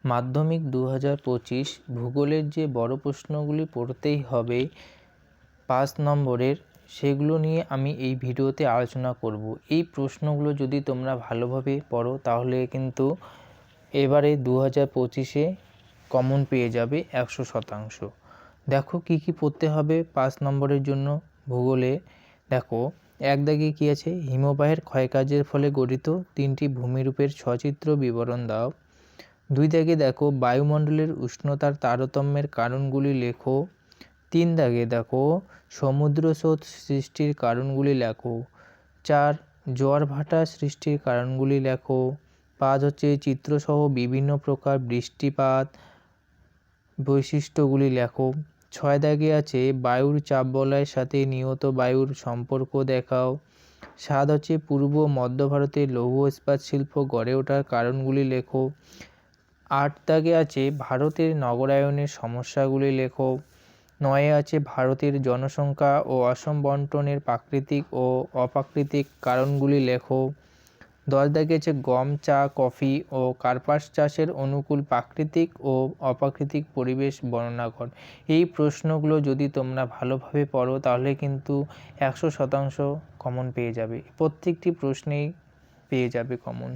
মাধ্যমিক 2025 ভূগোলের যে বড় প্রশ্নগুলি পড়তেই হবে 5 নম্বরের, সেগুলো নিয়ে আমি এই ভিডিওতে আলোচনা করব। এই প্রশ্নগুলো যদি তোমরা ভালোভাবে পড়ো তাহলে কিন্তু এবারে 2025-এ কমন পেয়ে যাবে 100%। দেখো কি কি পড়তে হবে 5 নম্বরের জন্য ভূগোলে। দেখো এক দাগে কী আছে, হিমবাহের ক্ষয়কার্যের ফলে গঠিত 3টি ভূমিরূপের সচিত্র বিবরণ দাও। 2 দাগে দেখো বায়ুমণ্ডলের উষ্ণতার তারতম্যের কারণগুলি লেখো। 3 দাগে দেখো সমুদ্রস্রোত সৃষ্টির কারণগুলি লেখো। 4 জোয়ার ভাটা সৃষ্টির কারণগুলি লেখো। 5 হচ্ছে চিত্রসহ বিভিন্ন প্রকার বৃষ্টিপাত বৈশিষ্ট্যগুলি লেখো। 6 দাগে আছে বায়ুর চাপ বলয়ের সাথে নিয়ত বায়ুর সম্পর্ক দেখাও। 7 হচ্ছে পূর্ব মধ্য ভারতের লৌহ ইস্পাত শিল্প গড়ে ওঠার কারণগুলি লেখো। 8 দাগে আছে ভারতের নগরায়নের সমস্যাগুলি লেখো। 9 আছে ভারতের জনসংখ্যা ও অসম বন্টনের প্রাকৃতিক ও অপ্রাকৃতিক কারণগুলি লেখো। 10 দাগে আছে গম, চা, কফি ও কার্পাস চাষের অনুকূল প্রাকৃতিক ও অপ্রাকৃতিক পরিবেশ বর্ণনা কর। এই প্রশ্নগুলো যদি তোমরা ভালোভাবে পড়ো তাহলে কিন্তু 100% কমন পেয়ে যাবে। প্রত্যেকটি প্রশ্নেই পেয়ে যাবে কমন।